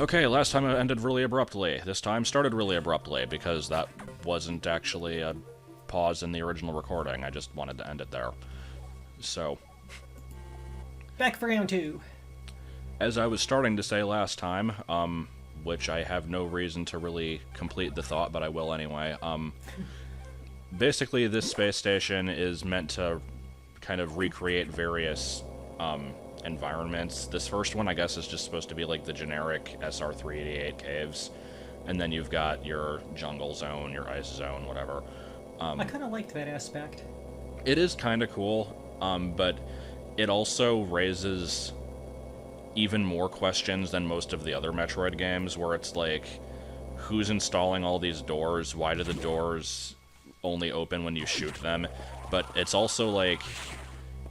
Okay, last time it ended really abruptly. This time started really abruptly, because that wasn't actually a pause in the original recording. I just wanted to end it there. So, Back for round two. as I was starting to say last time, which I have no reason to really complete the thought, but I will anyway, basically this space station is meant to kind of recreate various environments. This first one, I guess, is just supposed to be like the generic SR-388 caves, and then you've got your jungle zone, your ice zone, whatever. I kind of liked that aspect. It is kind of cool, but it also raises even more questions than most of the other Metroid games, where it's like, who's installing all these doors? Why do the doors only open when you shoot them? But it's also like,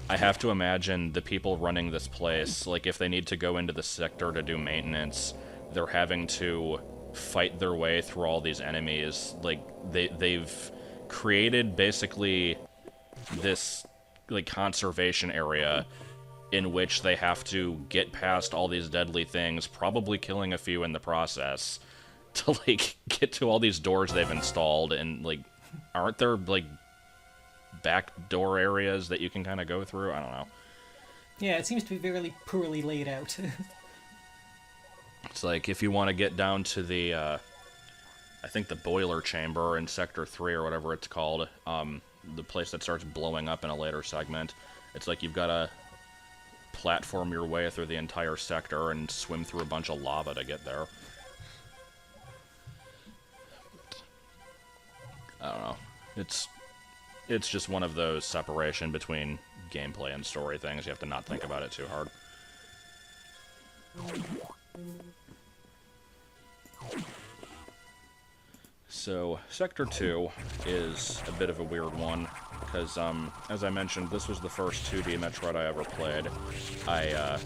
I have to imagine the people running this place, like if they need to go into the sector to do maintenance, they're having to fight their way through all these enemies. Like, they've created basically this like conservation area in which they have to get past all these deadly things, probably killing a few in the process, to like get to all these doors they've installed. And like, aren't there like back door areas that you can kind of go through? I don't know. Yeah, it seems to be very poorly laid out. It's like, if you want to get down to the I think the Bueller chamber in Sector 3 or whatever it's called, the place that starts blowing up in a later segment, it's like you've got to platform your way through the entire sector and swim through a bunch of lava to get there. I don't know. It's just one of those separation between gameplay and story things. You have to not think about it too hard. So, Sector 2 is a bit of a weird one, because, as I mentioned, this was the first 2D Metroid I ever played. I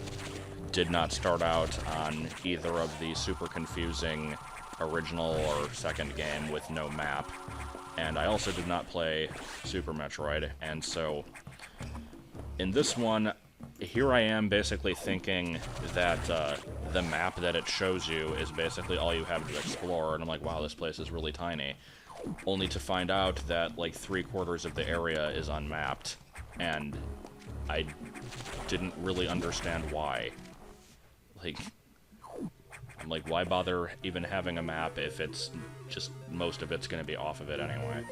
did not start out on either of the super confusing original or second game with no map, and I also did not play Super Metroid, and so in this one, here I am basically thinking that the map that it shows you is basically all you have to explore, and I'm like, wow, this place is really tiny. Only to find out that like 3/4 of the area is unmapped, and I didn't really understand why. Like, I'm like, why bother even having a map if it's just most of it's going to be off of it anyway?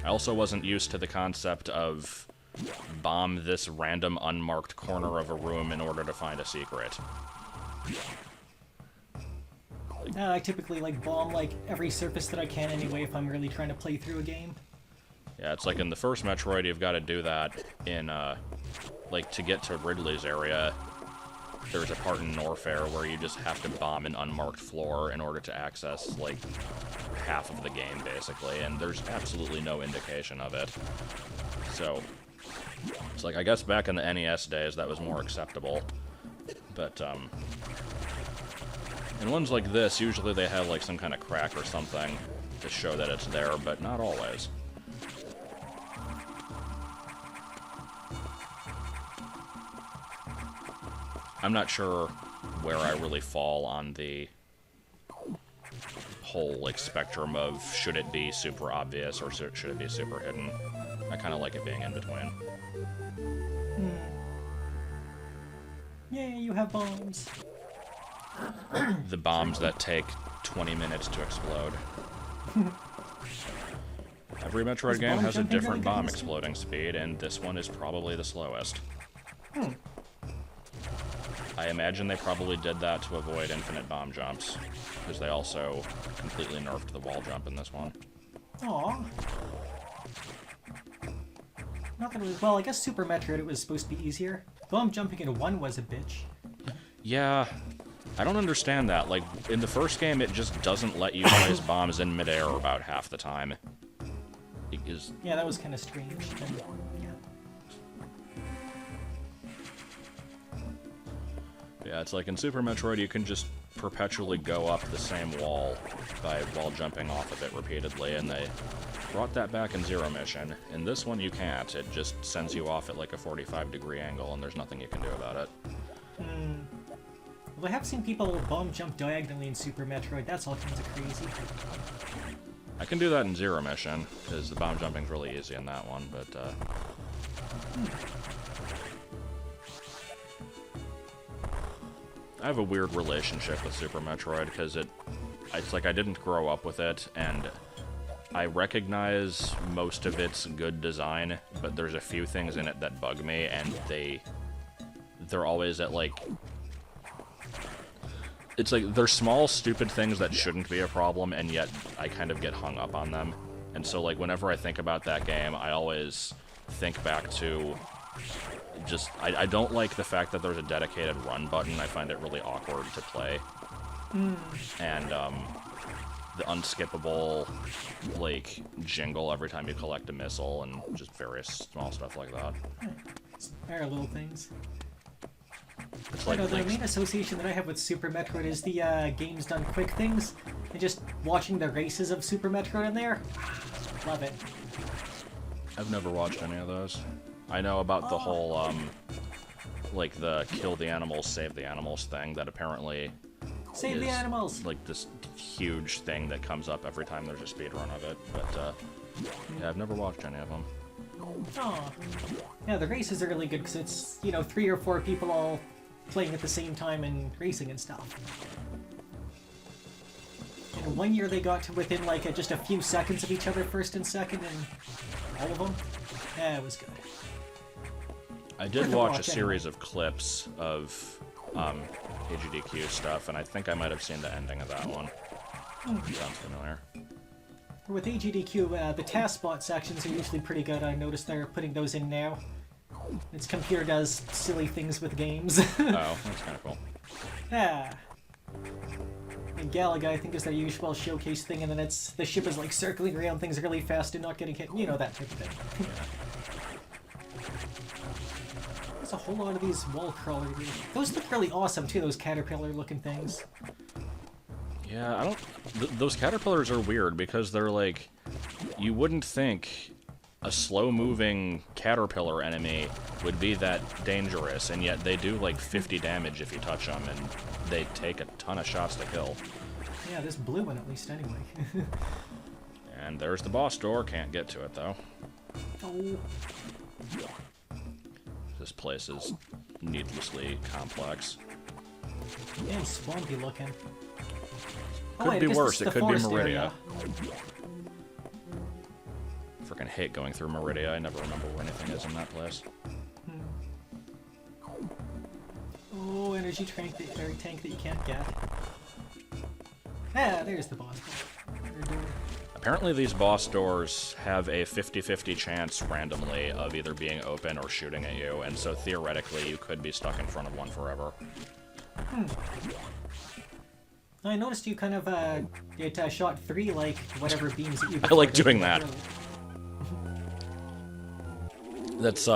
I also wasn't used to the concept of bomb this random unmarked corner of a room in order to find a secret. I typically like bomb like every surface that I can anyway if I'm really trying to play through a game. Yeah, it's like in the first Metroid, you've got to do that in, like, to get to Ridley's area. There's a part in Norfair where you just have to bomb an unmarked floor in order to access, like, half of the game, basically, and there's absolutely no indication of it. So, it's like, I guess back in the NES days, that was more acceptable. But, in ones like this, usually they have, like, some kind of crack or something to show that it's there, but not always. I'm not sure where I really fall on the whole, like, spectrum of should it be super obvious or should it be super hidden. I kind of like it being in between. Yay, you have bombs. The bombs that take 20 minutes to explode. Every Metroid game has a different bomb exploding speed, and this one is probably the slowest. I imagine they probably did that to avoid infinite bomb jumps, because they also completely nerfed the wall jump in this one. Aww. Not that it was... Well, I guess Super Metroid, it was supposed to be easier. Bomb jumping in 1 was a bitch. Yeah, I don't understand that. Like, in the first game, it just doesn't let you place bombs in midair about half the time. It is... Yeah, that was kind of strange. And, yeah. Yeah, it's like in Super Metroid, you can just perpetually go up the same wall by wall jumping off of it repeatedly, and they brought that back in Zero Mission. In this one, you can't. It just sends you off at like a 45-degree angle, and there's nothing you can do about it. Well, I have seen people bomb jump diagonally in Super Metroid. That's all kinds of crazy. I can do that in Zero Mission, because the bomb jumping's really easy in that one, but, I have a weird relationship with Super Metroid, because it's like I didn't grow up with it, and I recognize most of its good design, but there's a few things in it that bug me, and they're always at, like... It's like, they're small, stupid things that shouldn't be a problem, and yet I kind of get hung up on them. And so, like, whenever I think about that game, I always think back to just... I don't like the fact that there's a dedicated run button. I find it really awkward to play. And, the unskippable, like, jingle every time you collect a missile, and just various small stuff like that. There are little things. It's like the main association that I have with Super Metroid is the games done quick things, and just watching the races of Super Metroid in there. Love it. I've never watched any of those. I know about the whole, like, the kill the animals, save the animals thing that apparently Save the animals! Like, this huge thing that comes up every time there's a speedrun of it, but, yeah, I've never watched any of them. Oh. Yeah, the races are really good, because it's, 3 or 4 people all playing at the same time and racing and stuff. And one year they got to within, like, just a few seconds of each other, first and second, and all of them. Yeah, it was good. I did watch a series of clips of, AGDQ stuff, and I think I might have seen the ending of that one. Sounds familiar. With AGDQ, the task bot sections are usually pretty good. I noticed they're putting those in now. Its computer does silly things with games. Oh, that's kind of cool. Yeah. And Galaga, I think, is their usual showcase thing, and then the ship is like circling around things really fast and not getting hit. You know, that type of thing. There's a whole lot of these wall crawlers. Those look really awesome too, those caterpillar-looking things. Yeah, I don't... those caterpillars are weird, because they're like... You wouldn't think a slow-moving caterpillar enemy would be that dangerous, and yet they do like 50 damage if you touch them, and they take a ton of shots to kill. Yeah, this blue one at least, anyway. And there's the boss door. Can't get to it, though. Oh. This place is needlessly complex. And swampy looking. Could be worse. It could be Meridia. Area. Freaking hate going through Meridia. I never remember where anything is in that place. Oh, energy tank that you can't get. Ah, there's the boss. Apparently these boss doors have a 50-50 chance randomly of either being open or shooting at you, and so theoretically you could be stuck in front of one forever. I noticed you kind of, shot 3, like, whatever beams at you. I like doing that. That's,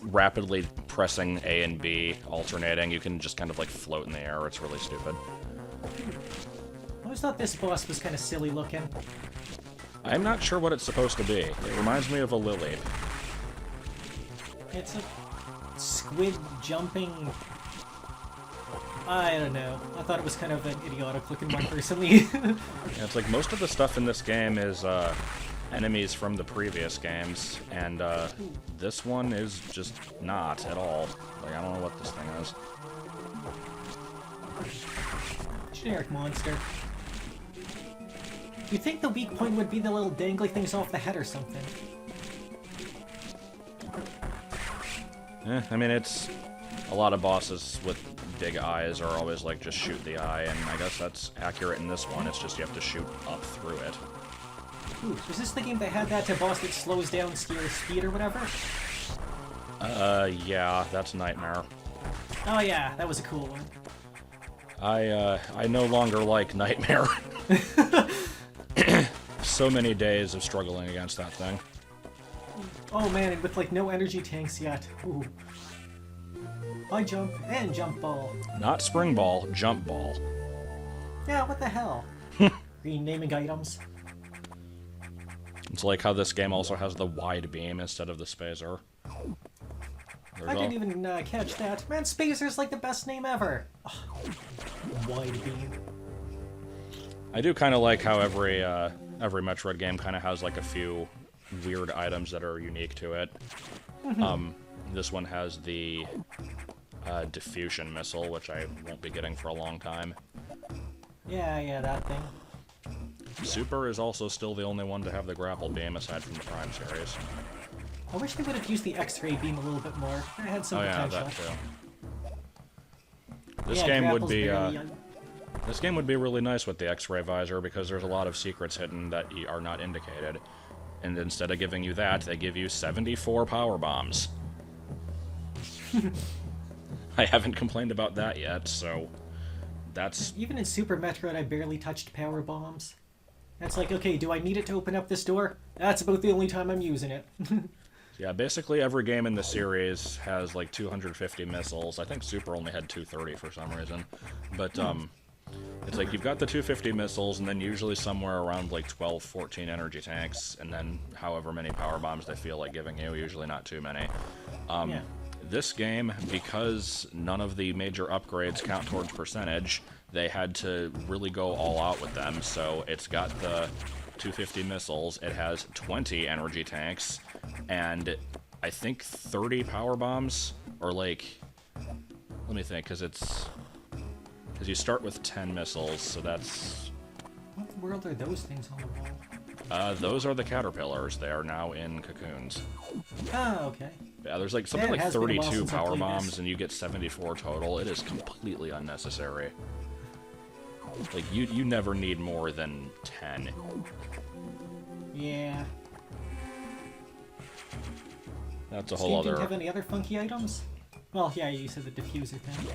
rapidly pressing A and B, alternating. You can just kind of, like, float in the air. It's really stupid. I always thought this boss was kind of silly looking. I'm not sure what it's supposed to be. It reminds me of a lily. It's a squid jumping... I don't know. I thought it was kind of an idiotic looking one personally. Yeah, it's like most of the stuff in this game is enemies from the previous games, and this one is just not at all. Like, I don't know what this thing is. Generic monster. You'd think the weak point would be the little dangly things off the head or something. I mean, it's... A lot of bosses with big eyes are always like, just shoot the eye, and I guess that's accurate in this one. It's just you have to shoot up through it. Ooh, is this the game that had that boss that slows down your speed or whatever? Yeah, that's Nightmare. Oh yeah, that was a cool one. I no longer like Nightmare. So many days of struggling against that thing. Oh man, and with like no energy tanks yet. Ooh. I jump and jump ball. Not spring ball, jump ball. Yeah, what the hell? Renaming items. It's like how this game also has the wide beam instead of the spacer. I didn't even catch that. Man, Spacer's like the best name ever. Ugh. Wide beam. I do kind of like how every Metroid game kind of has like a few weird items that are unique to it. This one has the diffusion missile, which I won't be getting for a long time. Yeah, that thing. Super is also still the only one to have the grapple beam aside from the Prime series. I wish they would have used the X-ray beam a little bit more. It had some potential. That too. This game would be this game would be really nice with the X-ray visor because there's a lot of secrets hidden that are not indicated. And instead of giving you that, they give you 74 power bombs. I haven't complained about that yet, so that's... Even in Super Metroid, I barely touched power bombs. That's like, okay, do I need it to open up this door? That's about the only time I'm using it. Yeah, basically every game in the series has like 250 missiles. I think Super only had 230 for some reason. But it's like you've got the 250 missiles, and then usually somewhere around like 12, 14 energy tanks, and then however many power bombs they feel like giving you, usually not too many. This game, because none of the major upgrades count towards percentage, they had to really go all out with them. So it's got the 250 missiles, it has 20 energy tanks, and I think 30 power bombs, or like, let me think, because you start with 10 missiles, so that's... What world are those things on the wall? Those are the caterpillars. They are now in cocoons. Oh, okay. Yeah, there's like something like 32 power bombs, and you get 74 total. It is completely unnecessary. Like, you never need more than 10. Yeah. That's a whole other... Didn't have any other funky items? Well, yeah, you said the diffuser thing.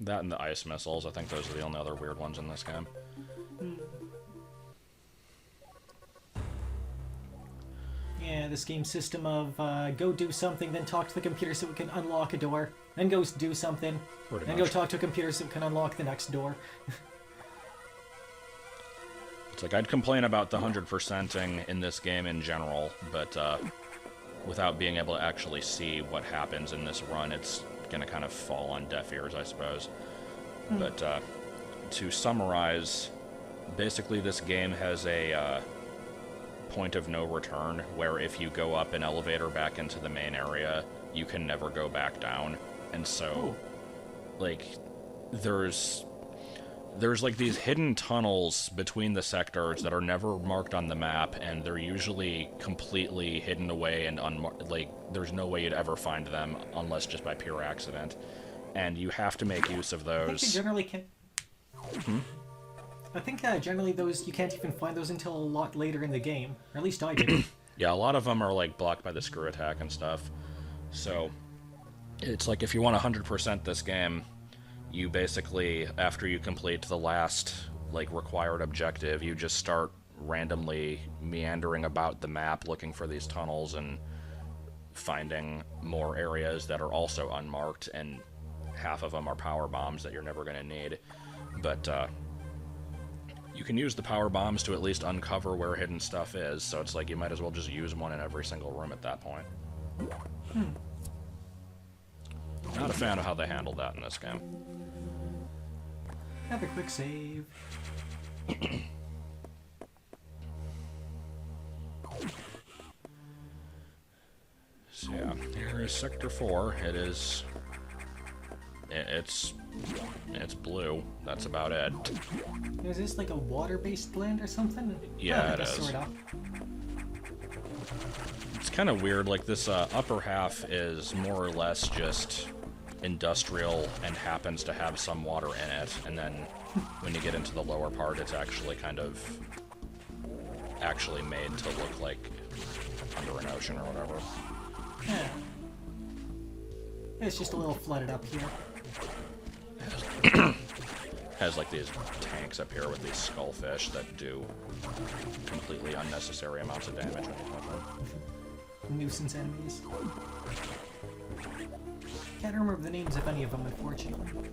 That and the ice missiles. I think those are the only other weird ones in this game. Yeah, this game system of go do something, then talk to the computer so it can unlock a door, then go do something, then go talk to a computer so it can unlock the next door. It's like, I'd complain about the 100%ing in this game in general, but without being able to actually see what happens in this run, it's going to kind of fall on deaf ears, I suppose. But to summarize, basically this game has a point of no return, where if you go up an elevator back into the main area, you can never go back down. And so, like, there's like these hidden tunnels between the sectors that are never marked on the map, and they're usually completely hidden away and like, there's no way you'd ever find them unless just by pure accident. And you have to make use of those. I think you generally can... I think generally those, you can't even find those until a lot later in the game. Or at least I did. Yeah, a lot of them are like blocked by the screw attack and stuff. So, it's like if you want 100% this game, you basically, after you complete the last, like, required objective, you just start randomly meandering about the map looking for these tunnels and finding more areas that are also unmarked, and half of them are power bombs that you're never going to need. But, you can use the power bombs to at least uncover where hidden stuff is, so it's like you might as well just use one in every single room at that point. Not a fan of how they handled that in this game. Have a quick save. So yeah, here is Sector 4. It's blue. That's about it. Is this like a water-based blend or something? Yeah, it is. Sort of. It's kind of weird. Like, this upper half is more or less just industrial and happens to have some water in it, and then when you get into the lower part, it's actually kind of made to look like under an ocean or whatever. Yeah. It's just a little flooded up here. Has like these tanks up here with these skullfish that do completely unnecessary amounts of damage when you touch them. Nuisance enemies. Can't remember the names of any of them, unfortunately.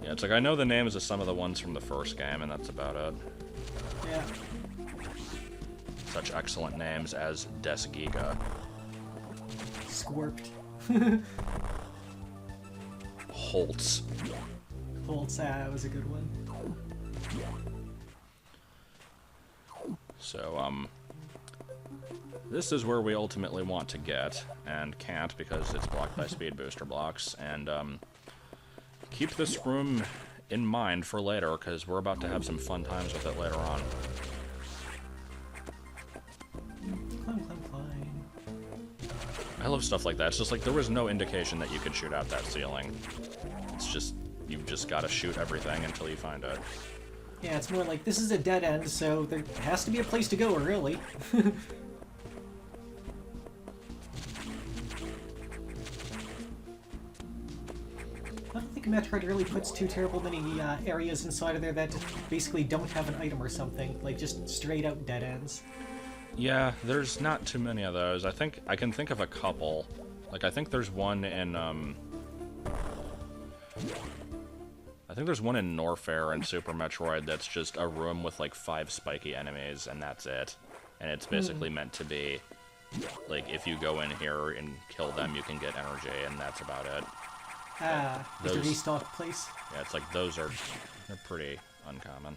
Yeah, it's like I know the names of some of the ones from the first game, and that's about it. Yeah. such excellent names as Des Giga. Squirped. Holtz. Holtz, that was a good one. So, this is where we ultimately want to get, and can't because it's blocked by speed booster blocks, and, keep this room in mind for later, because we're about to have some fun times with it later on. Climb, climb, climb. I love stuff like that. It's just like there was no indication that you could shoot out that ceiling. It's just, you've just got to shoot everything until you find it. Yeah, it's more like, this is a dead end, so there has to be a place to go, really. I don't think Metroid really puts too terrible many areas inside of there that basically don't have an item or something. Like, just straight out dead ends. Yeah, there's not too many of those. I think I can think of a couple. Like, I think there's one in, I think there's one in Norfair in Super Metroid that's just a room with, like, 5 spiky enemies, and that's it. And it's basically meant to be, like, if you go in here and kill them, you can get energy, and that's about it. Ah, it's a restock place. Yeah, it's like, they're pretty uncommon.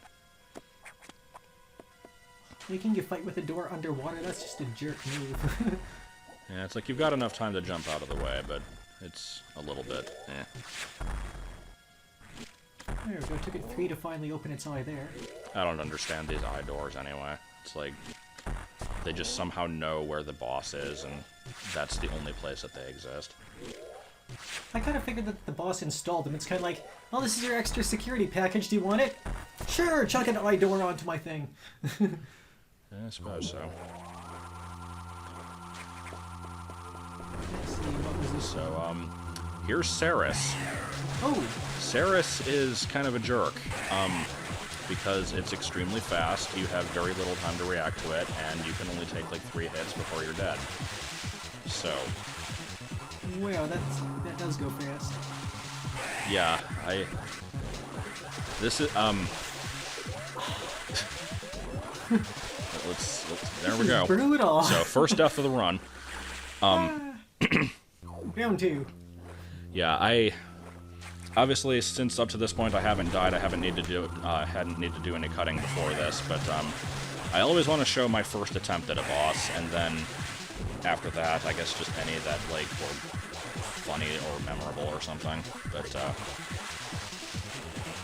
Making you fight with a door underwater, that's just a jerk move. Yeah, it's like you've got enough time to jump out of the way, but it's a little bit, There we go, took it 3 to finally open its eye there. I don't understand these eye doors anyway. It's like, they just somehow know where the boss is, and that's the only place that they exist. I kind of figured that the boss installed them. It's kind of like, oh, this is your extra security package, do you want it? Sure, chuck an eye door onto my thing. I suppose so. Let's see, what was this? So, here's Serris. Oh! Serris is kind of a jerk, because it's extremely fast, you have very little time to react to it, and you can only take like 3 hits before you're dead. So... Wow, that does go fast. Yeah, this is, let's there we go. Brutal! So, first death of the run. Round 2. Yeah, obviously, since up to this point I haven't died, I hadn't needed to do any cutting before this, but, I always want to show my first attempt at a boss, and then, after that, I guess just any that, like, were funny or memorable or something, but,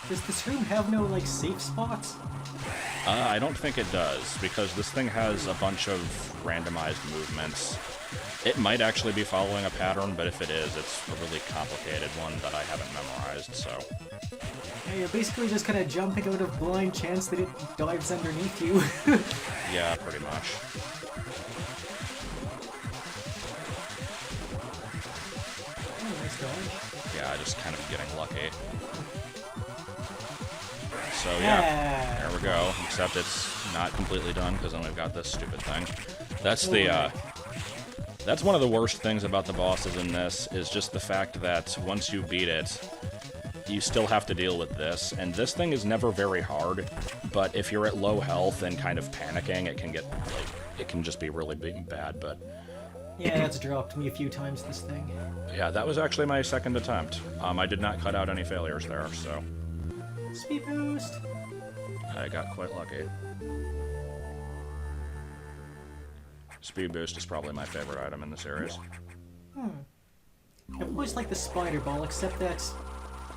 Does this room have no, like, safe spots? I don't think it does, because this thing has a bunch of randomized movements. It might actually be following a pattern, but if it is, it's a really complicated one that I haven't memorized, so... Yeah, you're basically just kind of jumping out of blind chance that it dives underneath you. Yeah, pretty much. Oh, nice dodge. Yeah, just kind of getting lucky. So yeah, there we go. Except it's not completely done because then we've got this stupid thing. That's the that's one of the worst things about the bosses in this, is just the fact that once you beat it, you still have to deal with this, and this thing is never very hard, but if you're at low health and kind of panicking, it can get, like, it can just be really bad, but... Yeah, that's dropped me a few times, this thing. Yeah, that was actually my second attempt. I did not cut out any failures there, so... Speed boost! I got quite lucky. Speed boost is probably my favorite item in the series. I've always liked the spider ball, except that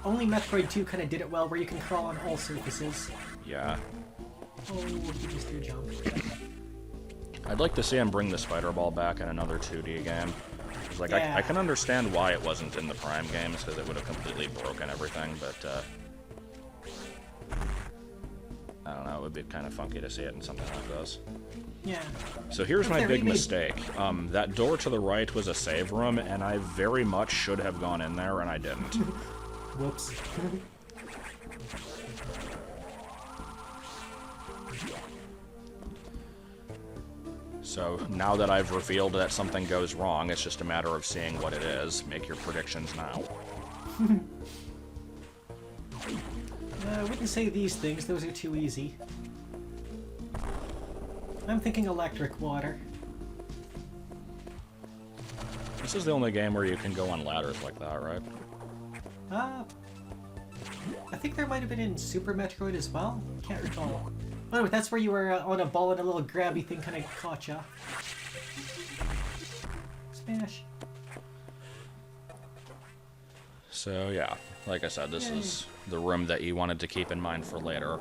only Metroid 2 kind of did it well, where you can crawl on all surfaces. Yeah. Oh, you missed your jump. I'd like to see him bring the spider ball back in another 2D game. It's like, Yeah. I can understand why it wasn't in the Prime games, because it would have completely broken everything, but, I don't know, it would be kind of funky to see it in something like this. Yeah. So here's my They big remade- mistake. That door to the right was a save room, and I very much should have gone in there, and I didn't. Whoops. So now that I've revealed that something goes wrong, it's just a matter of seeing what it is. Make your predictions now. I wouldn't say these things, those are too easy. I'm thinking electric water. This is the only game where you can go on ladders like that, right? I think there might have been in Super Metroid as well. Can't recall. Oh, that's where you were on a ball and a little grabby thing kind of caught ya. Smash. So yeah, like I said, this is the room that you wanted to keep in mind for later.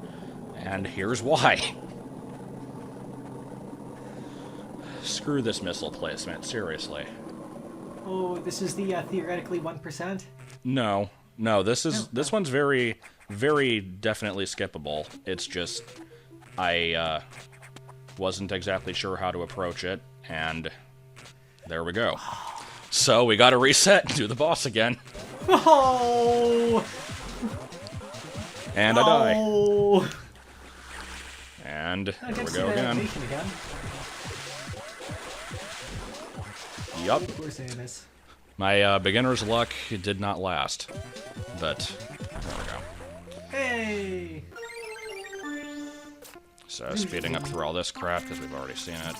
And here's why. Screw this missile placement, seriously. Oh, this is the theoretically 1%? No, this one's very, very definitely skippable. It's just I wasn't exactly sure how to approach it, and there we go. So we got to reset and do the boss again. Oh! And I die. And there we go again. Yup. My beginner's luck did not last, but there we go. Hey! So speeding up through all this crap because we've already seen it.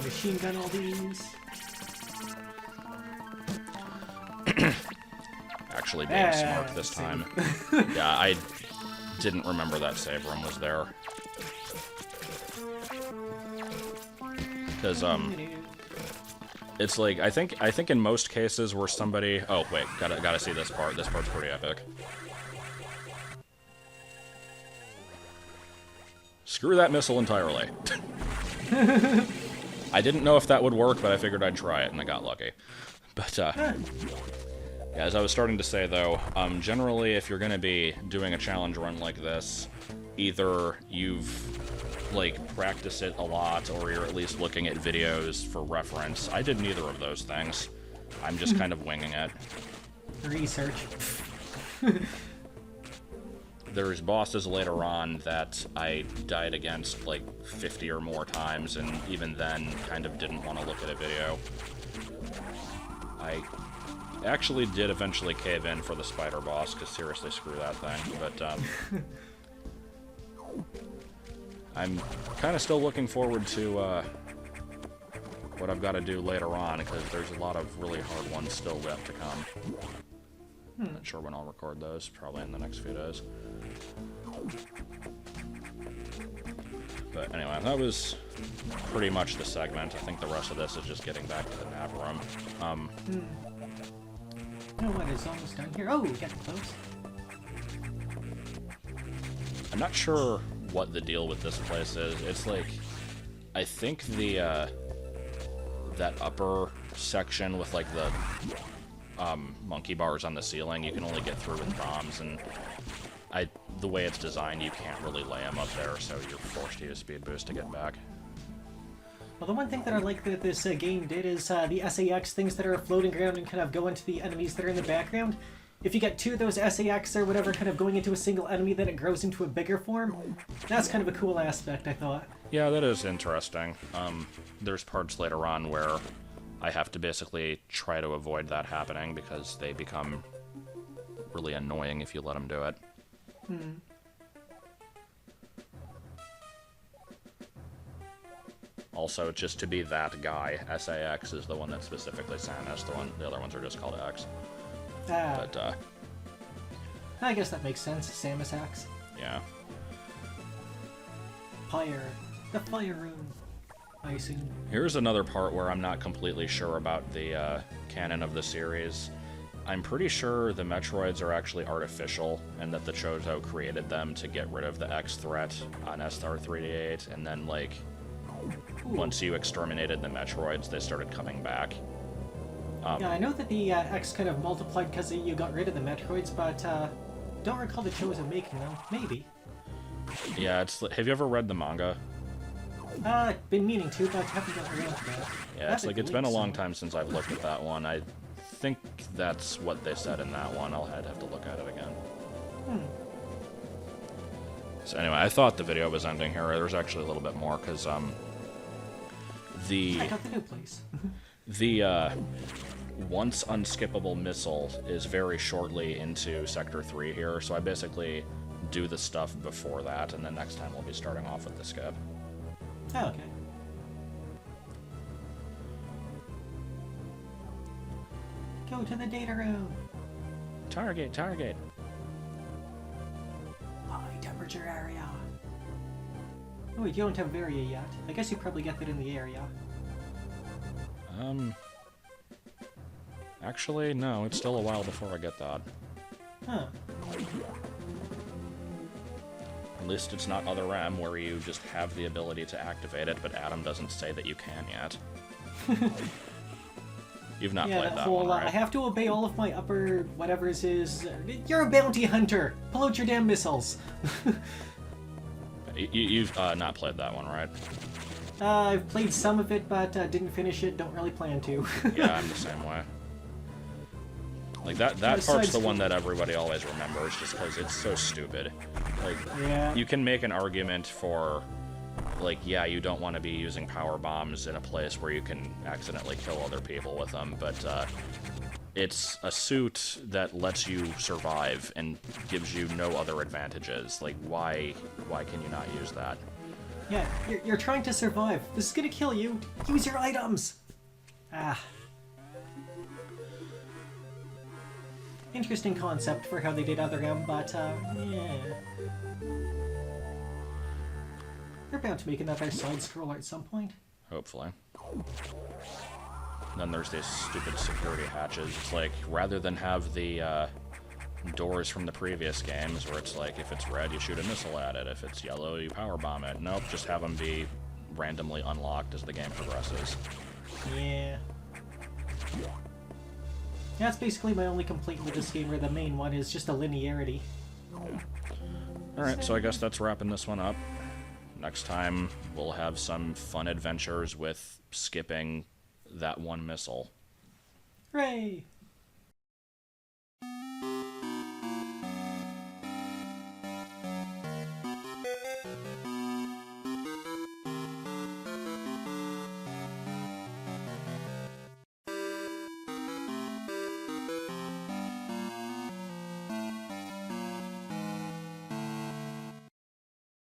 Machine gun all these. Actually being smart this time. Yeah, I didn't remember that save room was there. Because it's like I think in most cases where somebody wait, gotta see this part. This part's pretty epic. Screw that missile entirely. I didn't know if that would work, but I figured I'd try it, and I got lucky. But yeah, as I was starting to say though, generally if you're gonna be doing a challenge run like this, either you've practiced it a lot, or you're at least looking at videos for reference. I did neither of those things. I'm just kind of winging it. Research. There's bosses later on that I died against 50 or more times, and even then kind of didn't want to look at a video. I actually did eventually cave in for the spider boss, because seriously, screw that thing. But I'm kind of still looking forward to what I've got to do later on, because there's a lot of really hard ones still left to come. Not sure when I'll record those, probably in the next few days. But anyway, that was pretty much the segment. I think the rest of this is just getting back to the nav room. You know what is almost done here? Oh, getting close. I'm not sure what the deal with this place is. It's I think the that upper section with the monkey bars on the ceiling, you can only get through with bombs, and the way it's designed, you can't really lay them up there, so you're forced to use speed boost to get back. Well, the one thing that I like that this game did is the SAX things that are floating around and kind of go into the enemies that are in the background. If you get two of those SAX or whatever kind of going into a single enemy, then it grows into a bigger form. That's kind of a cool aspect, I thought. Yeah, that is interesting. There's parts later on where I have to basically try to avoid that happening because they become really annoying if you let them do it. Also, just to be that guy, SAX is the one that's specifically Samus. The other ones are just called X. But I guess that makes sense. Samus Axe. Yeah. Fire. The fire room. Icing. Here's another part where I'm not completely sure about the canon of the series. I'm pretty sure the Metroids are actually artificial, and that the Chozo created them to get rid of the X threat on SR3D8, and then, once you exterminated the Metroids, they started coming back. Yeah, I know that the X kind of multiplied because you got rid of the Metroids, but don't recall the Chozo making them. Maybe. Yeah, have you ever read the manga? Been meaning to, but haven't gotten around to that. Yeah, it's been a long time since I've looked at that one. I think that's what they said in that one. I'd have to look at it again. So anyway, I thought the video was ending here. There's actually a little bit more, because I got the new place. The once unskippable missile is very shortly into Sector 3 here, so I basically do the stuff before that, and then next time we'll be starting off with the skip. Oh, okay. Go to the data room. Target. High temperature area. Oh wait, you don't have area yet. I guess you probably get that in the area. Actually, no, it's still a while before I get that. Huh. At least it's not Other M, where you just have the ability to activate it, but Adam doesn't say that you can yet. You've not played that one, right? I have to obey all of my upper whatever's is... You're a bounty hunter! Pull out your damn missiles! You've not played that one, right? I've played some of it, but didn't finish it, don't really plan to. Yeah, I'm the same way. Like, that part's the one that everybody always remembers, just because it's so stupid. Like, yeah. You can make an argument for, like, yeah, you don't want to be using power bombs in a place where you can accidentally kill other people with them, but it's a suit that lets you survive and gives you no other advantages. Like, why can you not use that? Yeah, you're trying to survive. This is gonna kill you. Use your items! Ah. Interesting concept for how they did Other M, but, yeah. They're bound to make another side-scroller at some point. Hopefully. Then there's these stupid security hatches. It's like, rather than have the, doors from the previous games where it's like, if it's red, you shoot a missile at it. If it's yellow, you powerbomb it. Nope, just have them be randomly unlocked as the game progresses. Yeah. That's basically my only complaint with this game, where the main one is just a linearity. Alright, so I guess that's wrapping this one up. Next time, we'll have some fun adventures with skipping that one missile. Hooray!